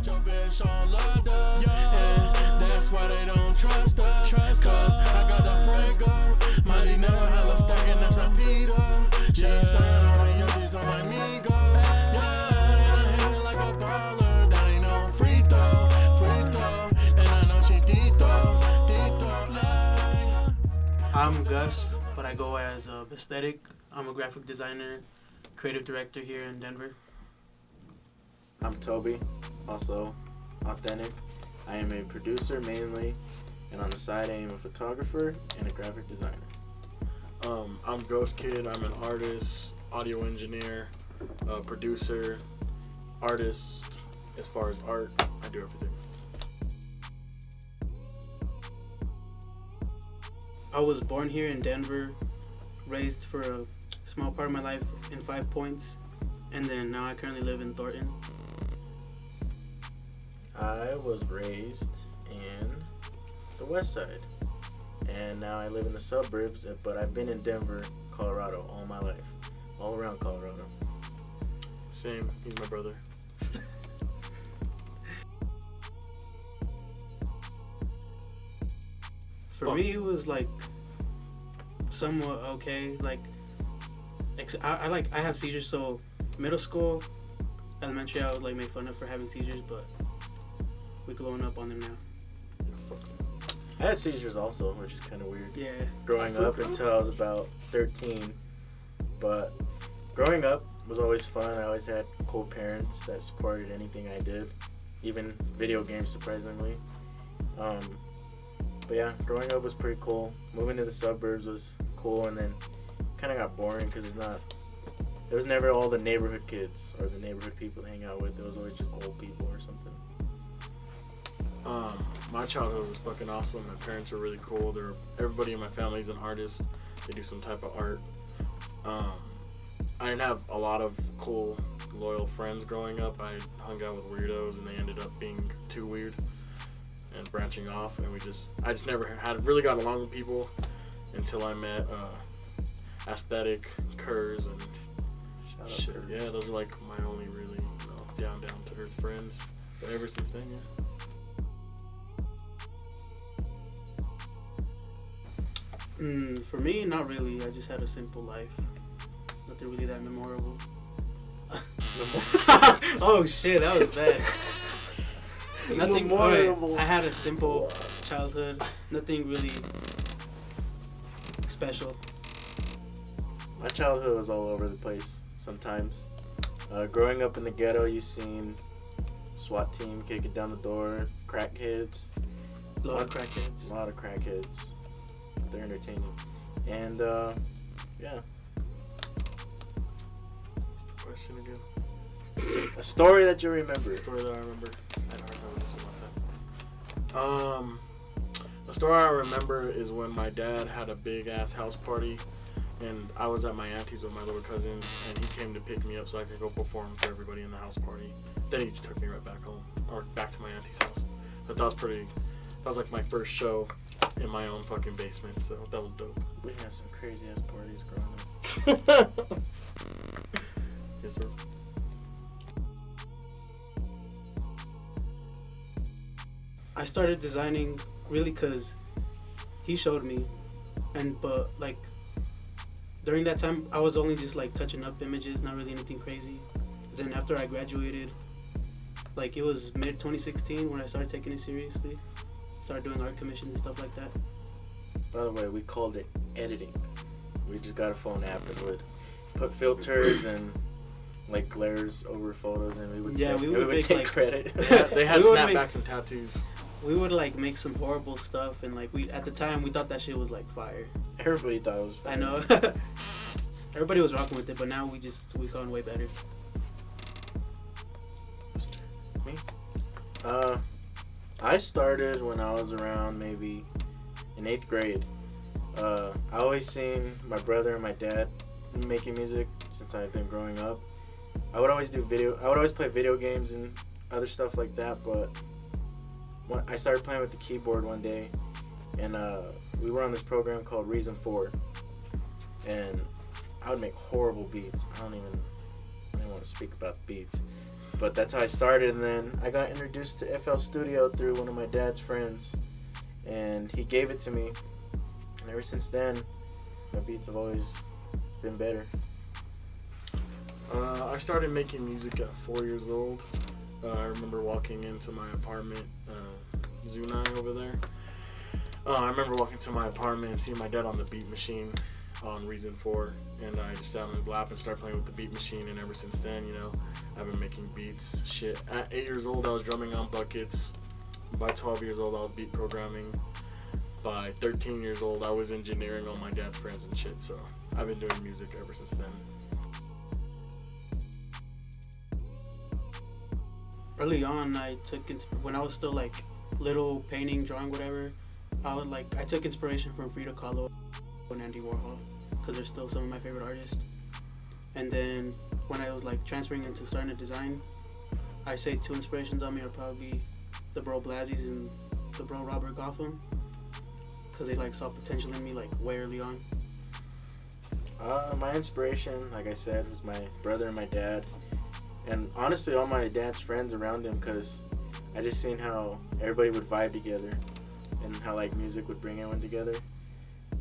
your bitch on lockdown. And that's why they don't trust us. Cause I got that Franco. Mighty never hella stacking, that's Rapido. She saying all my youngins on my amigos. Yeah, and I hit it like a baller. That ain't no free throw. And I know she Dito. I'm Gus, but I go as Vesthetic. I'm a graphic designer, creative director here in Denver. I'm Toby, also Authentic. I am a producer mainly, and on the side I am a photographer and a graphic designer. I'm Ghxztkid. I'm an artist, audio engineer, producer, artist. As far as art, I do everything. I was born here in Denver, raised for a small part of my life in 5 Points, and then now I currently live in Thornton. I was raised in the west side, and now I live in the suburbs, but I've been in Denver, Colorado all my life, all around Colorado. Same, he's my brother. For me, it was like somewhat okay. Like I have seizures, so middle school, elementary, I was like made fun of for having seizures, but we're glowing up on them now. I had seizures also, which is kind of weird. Yeah. Growing up until I was about 13, but growing up was always fun. I always had cool parents that supported anything I did, even video games, surprisingly. But yeah, growing up was pretty cool. Moving to the suburbs was cool, and then kind of got boring because there was never all the neighborhood kids or the neighborhood people to hang out with. There was always just old people or something. My childhood was fucking awesome. My parents were really cool. Everybody in my family is an artist. They do some type of art. I didn't have a lot of cool, loyal friends growing up. I hung out with weirdos, and they ended up being too weird and branching off. And I just never really got along with people until I met Aesthetic, Kurz, and shit. Kurz. Yeah, those are like my only really down to earth friends. But ever since then, yeah. For me, not really. I just had a simple life. Nothing really that memorable. Oh shit, that was bad. Nothing memorable. I had a simple childhood. Nothing really special. My childhood was all over the place sometimes. Growing up in the ghetto, you seen SWAT team kicking down the door, crackheads. A lot of crackheads. A lot of crackheads. They're entertaining. And, yeah. What's the question again? A story that you remember. A story that I remember. I don't remember this one last time. The story I remember is when my dad had a big ass house party, and I was at my auntie's with my little cousins, and he came to pick me up so I could go perform for everybody in the house party. Then he just took me right back home, or back to my auntie's house. But that was like my first show in my own fucking basement, so that was dope. We had some crazy ass parties growing up. Yes, sir. I started designing really because he showed me, but like during that time I was only just like touching up images, not really anything crazy. Then after I graduated, like it was mid 2016 when I started taking it seriously. Started doing art commissions and stuff like that. By the way, we called it editing. We just got a phone app and would put filters and like glares over photos, and we would take like, credit. They had snapbacks and tattoos. We would like make some horrible stuff, and like at the time we thought that shit was like fire. Everybody thought it was fire. I know. Everybody was rocking with it, but now we've gone way better. Me? I started when I was around maybe in 8th grade. I always seen my brother and my dad making music since I've been growing up. I would always play video games and other stuff like that, but I started playing with the keyboard one day, and we were on this program called Reason 4, and I would make horrible beats. I don't even want to speak about beats, But that's how I started, and then I got introduced to FL Studio through one of my dad's friends, and he gave it to me. And ever since then, my beats have always been better. I started making music at 4 years old. I remember walking into my apartment, Zunai over there. I remember walking to my apartment and seeing my dad on the beat machine on Reason 4, and I just sat on his lap and started playing with the beat machine, and ever since then, you know, I've been making beats. Shit, at 8 years old, I was drumming on buckets. By 12 years old, I was beat programming. By 13 years old, I was engineering all my dad's friends and shit, so I've been doing music ever since then. Early on, when I was still like little, painting, drawing, whatever, I took inspiration from Frida Kahlo and Andy Warhol, because they're still some of my favorite artists. And then when I was like transferring into starting to design, I say two inspirations on me are probably the bro Blazzies and the bro Robert Gotham, because they like saw potential in me like way early on. My inspiration, like I said, was my brother and my dad, and honestly all my dad's friends around him, because I just seen how everybody would vibe together and how like music would bring everyone together.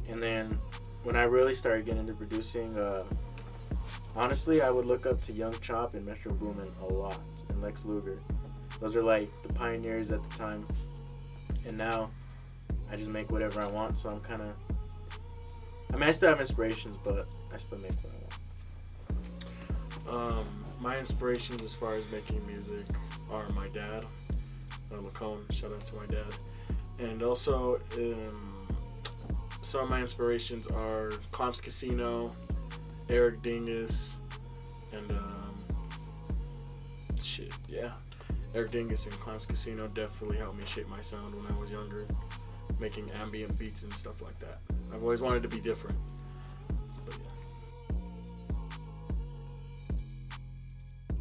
And then when I really started getting into producing, honestly I would look up to Young Chop and Metro Boomin a lot, and Lex Luger. Those are like the pioneers at the time, and now I just make whatever I want, so I still have inspirations, but I still make what I want. My inspirations as far as making music are my dad, Lacone, shout out to my dad. And also, some of my inspirations are Clamps Casino, Eric Dingus, and Eric Dingus and Clamps Casino definitely helped me shape my sound when I was younger, making ambient beats and stuff like that. I've always wanted to be different. But yeah.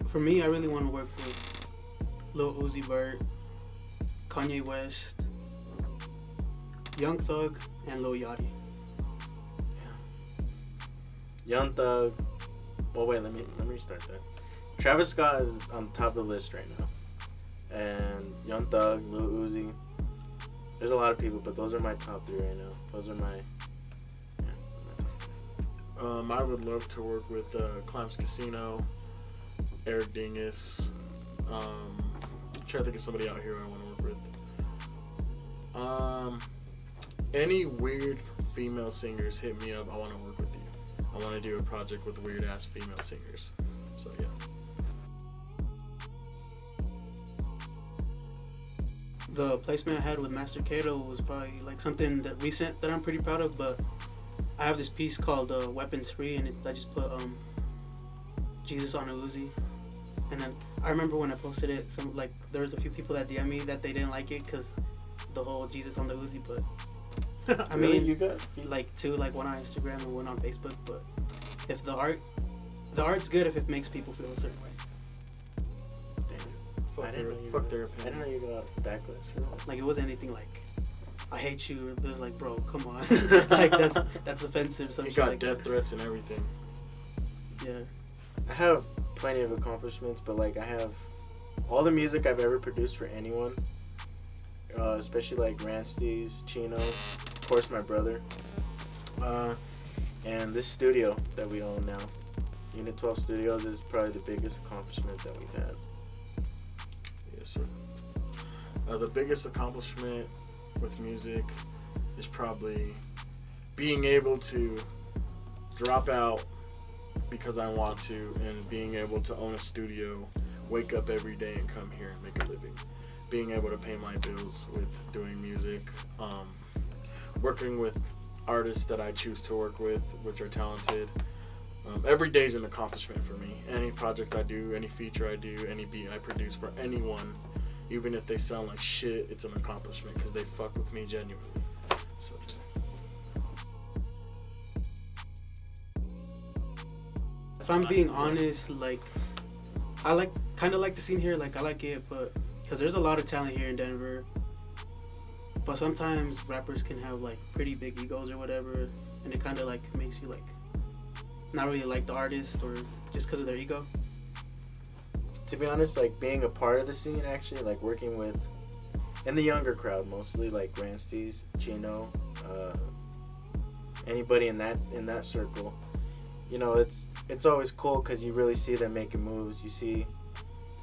For me, I really want to work with Lil Uzi Vert, Kanye West, Young Thug, and Lil Yachty. Young Thug. Well, wait, let me restart that. Travis Scott is on top of the list right now, and Young Thug, Lil Uzi. There's a lot of people, but those are my top three right now. Those are my top. I would love to work with Clamps Casino, Eric Dingus. Try to think of somebody out here I want to work with. Any weird female singers, hit me up. I want to work with you. I want to do a project with weird ass female singers. So yeah. The placement I had with Master Kato was probably like something that recent that I'm pretty proud of, but I have this piece called Weapons Free, and I just put Jesus on a Uzi. And then I remember when I posted it, there was a few people that DM me that they didn't like it because the whole Jesus on the Uzi, but I Really? mean, You got like two, like one on Instagram and one on Facebook. But if the art's good if it makes people feel a certain way. Fuck their I didn't know you got backlash for that. Like it wasn't anything like I hate you. It was like, bro, come on, like that's offensive. Some You shit got like death that. threats and everything. Yeah. I have plenty of accomplishments, but like I have all the music I've ever produced for anyone, especially like Ransty's, Chino, of course my brother, and this studio that we own now, Unit 12 Studios, is probably the biggest accomplishment that we've had. Yes, sir. The biggest accomplishment with music is probably being able to drop out because I want to, and being able to own a studio, wake up every day and come here and make a living. Being able to pay my bills with doing music, working with artists that I choose to work with, which are talented. Every day is an accomplishment for me. Any project I do, any feature I do, any beat I produce for anyone, even if they sound like shit, it's an accomplishment because they fuck with me genuinely. So, If I'm being honest, like I kind of like the scene here. Like I like it, but because there's a lot of talent here in Denver. But sometimes rappers can have like pretty big egos or whatever, and it kind of like makes you like not really like the artist or just because of their ego. to be honest, like being a part of the scene, actually, like working with, and the younger crowd mostly, like Ransties, Chino, anybody in that circle, you know, it's always cool because you really see them making moves. You see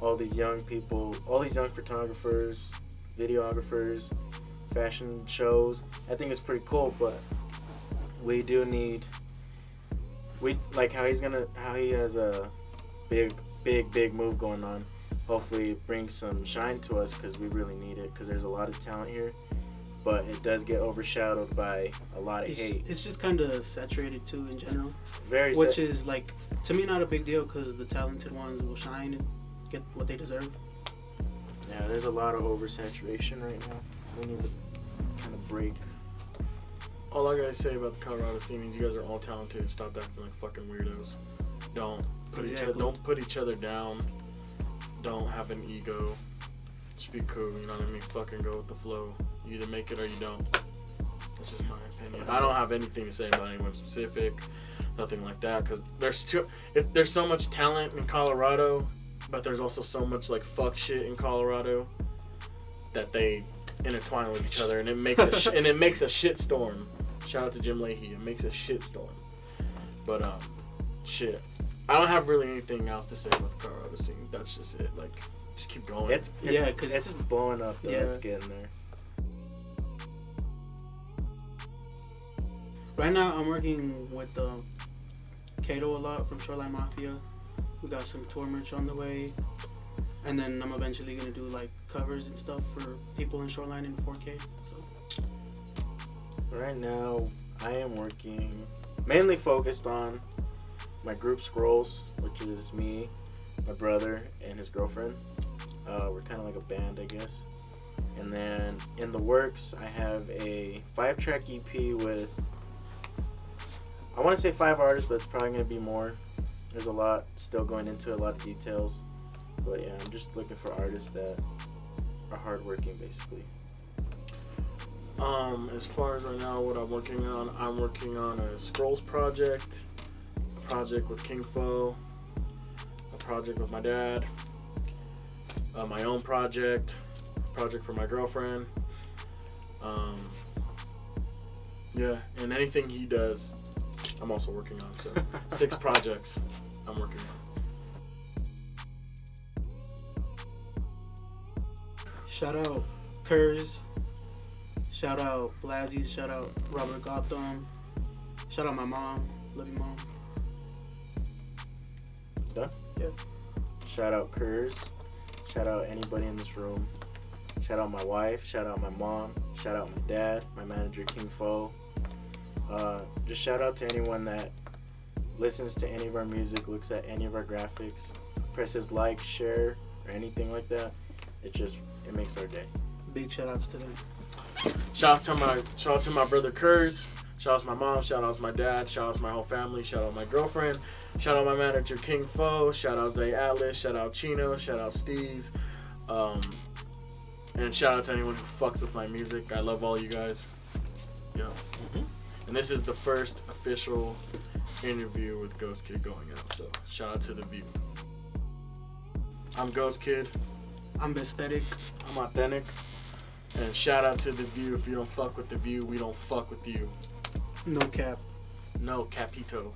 all these young people, all these young photographers, videographers, fashion shows. I think it's pretty cool, but we do need, like how he has a big move going on. Hopefully it brings some shine to us because we really need it, because there's a lot of talent here, but it does get overshadowed by a lot of hate. It's just kind of saturated too in general. Which is like, to me, not a big deal because the talented ones will shine and get what they deserve. Yeah, there's a lot of oversaturation right now. We need to kind of break. All I gotta say about the Colorado scene is you guys are all talented. Stop acting like fucking weirdos. Don't put each other down. Don't have an ego. Just be cool, you know what I mean? Fucking go with the flow. You either make it or you don't. That's just my opinion. I don't have anything to say about anyone specific. Nothing like that, because there's so much talent in Colorado, but there's also so much like fuck shit in Colorado that they intertwine with each other, and it makes a shit storm. Shout out to Jim Leahy. It makes a shit storm. But shit. I don't have really anything else to say about the Colorado scene. That's just it. Like, just keep going. It's blowing up though. Yeah. It's getting there. Right now, I'm working with Kato a lot from Shoreline Mafia. We got some tour merch on the way, and then I'm eventually gonna do like covers and stuff for people in Shoreline in 4K. So Right now, I am working mainly focused on my group Scrolls, which is me, my brother, and his girlfriend. We're kind of like a band, I guess. And then in the works, I have a 5-track EP with, I want to say 5 artists, but it's probably going to be more. There's a lot still going into it, a lot of details. But yeah, I'm just looking for artists that are hardworking, basically. As far as right now, what I'm working on a Scrolls project, a project with King Fo, a project with my dad, my own project for my girlfriend. Yeah, and anything he does, I'm also working on. So 6 projects I'm working on. shout out Kurz, shout out Blazzies, shout out Robert Gotham, shout out my mom, love you mom. Done? Yeah. Shout out Kurz. Shout out anybody in this room. Shout out my wife. Shout out my mom. Shout out my dad, my manager King Fo. Just shout out to anyone that listens to any of our music, looks at any of our graphics, presses like, share, or anything like that. It makes our day. Big shout outs to them. Shout out to my brother Kurz. Shout out to my mom. Shout out to my dad. Shout out to my whole family. Shout out my girlfriend. Shout out my manager King Fo. Shout out Zay Atlas. Shout out Chino. Shout out Steez. And shout out to anyone who fucks with my music. I love all you guys. Yeah. And this is the first official interview with Ghxztkid going out. So shout out to The View. I'm Ghxztkid. I'm Vesthetic. I'm Authentic. And shout out to The View. If you don't fuck with The View, we don't fuck with you. No cap. No capito.